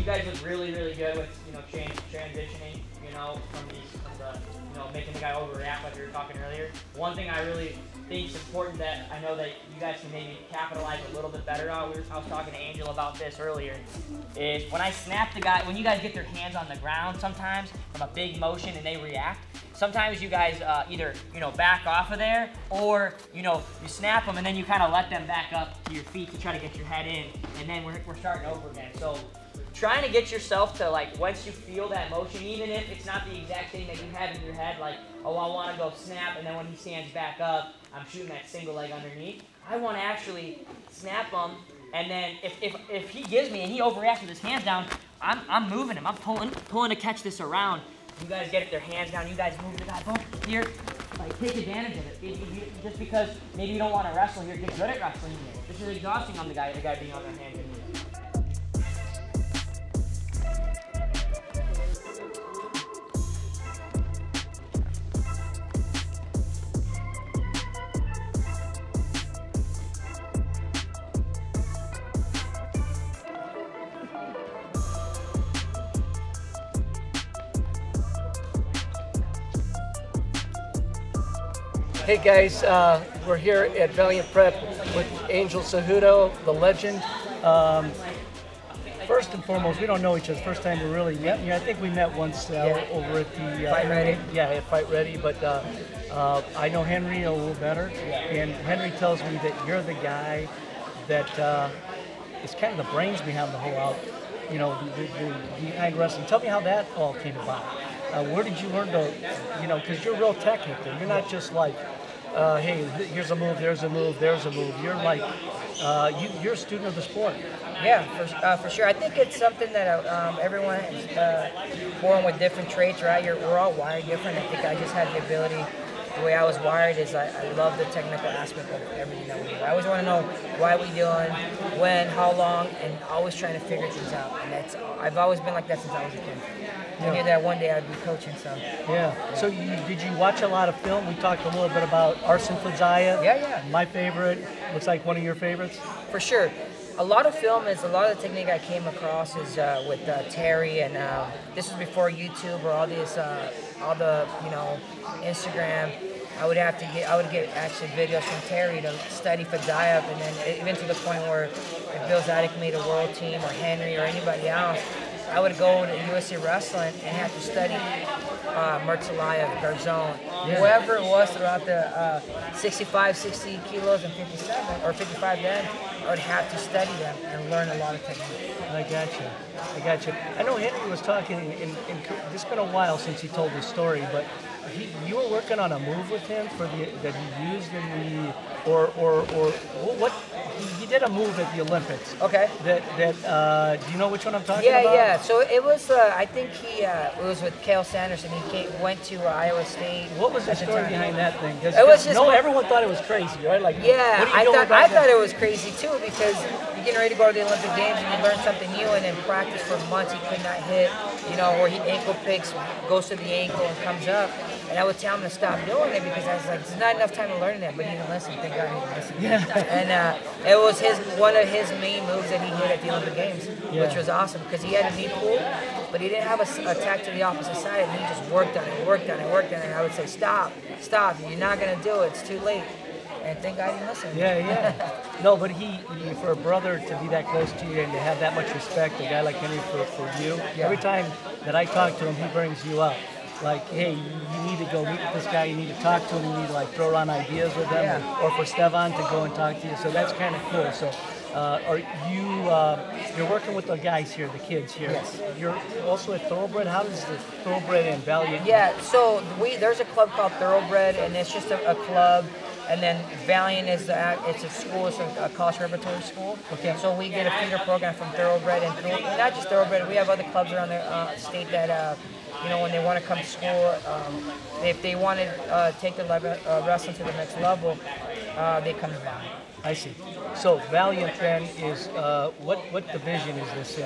you guys look really, really good with, you know, transitioning, you know, from the, you know, making the guy overreact like we were talking earlier. One thing I really think is important that I know that you guys can maybe capitalize a little bit better on, I was talking to Angel about this earlier, is when I snap the guy, when you guys get their hands on the ground sometimes from a big motion and they react, sometimes you guys either, you know, back off of there, or, you know, you snap them and then you kind of let them back up to your feet to try to get your head in, and then we're starting over again. So trying to get yourself to, like, once you feel that motion, even if it's not the exact thing that you have in your head, like, oh, I want to go snap, and then when he stands back up, I'm shooting that single leg underneath. I want to actually snap him, and then if he gives me and he overreacts with his hands down, I'm moving him. I'm pulling to catch this around. You guys get their hands down. You guys move the guy boom here. Like, take advantage of it. Just because maybe you don't want to wrestle here, get good at wrestling here. This is exhausting on the guy being on their hands and knees. Hey guys, we're here at Valiant Prep with Angel Cejudo, the legend. First and foremost, we don't know each other. First time we really met. I think we met once over at the Fight Ready. Yeah, at Fight Ready. But I know Henry a little better, and Henry tells me that you're the guy that is kind of the brains behind the whole out. You know, the behind wrestling. Tell me how that all came about. Where did you learn to, you know, because you're real technical. You're not just like, hey, here's a move, there's a move, there's a move. You're like, you're a student of the sport. Yeah, for sure. I think it's something that everyone is born with different traits, right? We're all wired different. I think I just had the ability. The way I was wired is I love the technical aspect of everything that we do. I always want to know why we doing, when, how long, and always trying to figure things out. And I've always been like that since I was a kid. I knew that one day I'd be coaching, so. Yeah. So did you watch a lot of film? We talked a little bit about Arsen Fadzaya. Yeah. My favorite. Looks like one of your favorites. For sure. A lot of film is, a lot of the technique I came across is with Terry, and this was before YouTube or all the, you know, Instagram. I would get actually videos from Terry to study Fadzaya, and then even to the point where if Bill Zadig made a world team or Henry or anybody else, I would go to USA Wrestling and have to study Mertzelayev, Garzone, whoever it was throughout the 65, 60 kilos and 57, or 55 then, I would have to study them and learn a lot of technique. I got you. I know Henry was talking, and it's been a while since he told this story, but you were working on a move with him that he used in the, or what? He did a move at the Olympics. Okay. Do you know which one I'm talking about? Yeah. So it was, I think it was with Cale Sanderson. He went to Iowa State. What was the story behind that thing? It was just everyone thought it was crazy, right? Like, yeah, I thought it was crazy too, because you're getting ready to go to the Olympic Games and you learn something new, and then practice for months he could not hit, you know, or he ankle picks, goes to the ankle and comes up. And I would tell him to stop doing it because I was like, there's not enough time to learn that, but he didn't listen. Thank God he didn't listen. Yeah. And it was one of his main moves that he hit at the Olympic Games, which was awesome because he had a knee pull, but he didn't have a attack to the opposite side, and he just worked on it. And I would say, stop, you're not going to do it, it's too late. And thank God he didn't listen. Yeah. No, but he for a brother to be that close to you and to have that much respect, a guy like Henry for you, every time that I talk to him, he brings you up. Like, hey, you need to go meet with this guy, you need to talk to him, you need to like throw around ideas with him, or for Stevan to go and talk to you. So that's kind of cool. So you're working with the guys here, the kids here. Yes. You're also at Thoroughbred. How does the Thoroughbred and Valiant? Yeah, so there's a club called Thoroughbred, and it's just a club. And then Valiant is it's a school, it's a college preparatory school. Okay. So we get a feeder program from Thoroughbred, and not just Thoroughbred, we have other clubs around the state that, you know, when they want to come to school, if they want to take the wrestling to the next level, they come to Valiant. I see. So Valiant then is what division is this in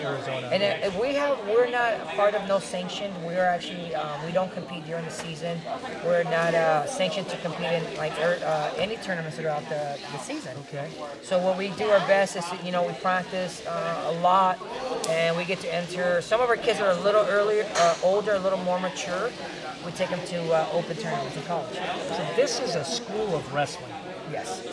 Arizona? And we're not part of no sanctioned. We're actually we don't compete during the season. We're not sanctioned to compete in like any tournaments throughout the season. Okay. So what we do our best is, you know, we practice a lot, and we get to enter. Some of our kids are a little earlier, older, a little more mature. We take them to open tournaments in college. So this is a school of wrestling. Yes.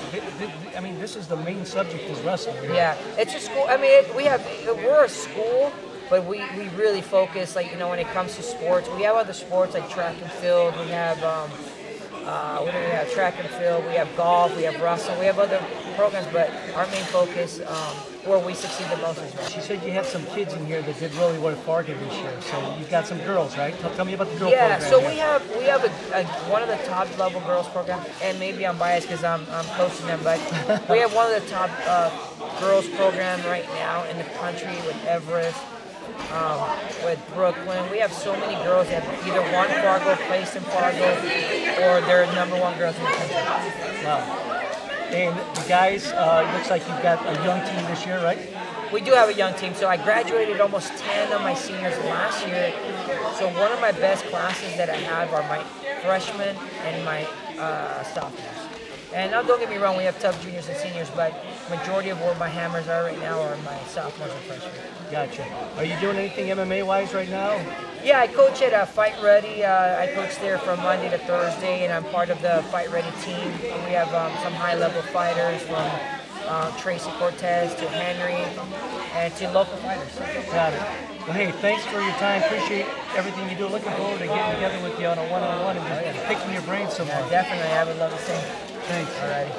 I mean, this is the main subject is wrestling. Right? Yeah, it's a school. I mean, we're a school, but we really focus, like, you know, when it comes to sports. We have other sports like track and field. We have what do we have? Track and field. We have golf. We have wrestling. We have other programs, but our main focus, where we succeed the most, is wrestling. She said you have some kids in here that did really well at Fargo this year. So you've got some girls, right? Tell me about the girl program. Yeah, so we have one of the top level girls programs, and maybe I'm biased because I'm coaching them, but we have one of the top girls program right now in the country with Everest. With Brooklyn, we have so many girls that have either won Fargo, placed in Fargo, or they're #1 girls in the country. Wow. And the guys, it looks like you've got a young team this year, right? We do have a young team. So I graduated almost 10 of my seniors last year. So one of my best classes that I have are my freshmen and my sophomores. And now, don't get me wrong, we have tough juniors and seniors, but majority of where my hammers are right now are my sophomores and freshmen. Gotcha. Are you doing anything MMA-wise right now? Yeah, I coach at Fight Ready. I coach there from Monday to Thursday, and I'm part of the Fight Ready team. We have some high-level fighters from Tracy Cortez to Henry and to local fighters. Got it. Well, hey, thanks for your time. Appreciate everything you do. Looking forward to getting together with you on a one-on-one and just picking your brains some more. Yeah, definitely. I would love to see. Thanks. All righty.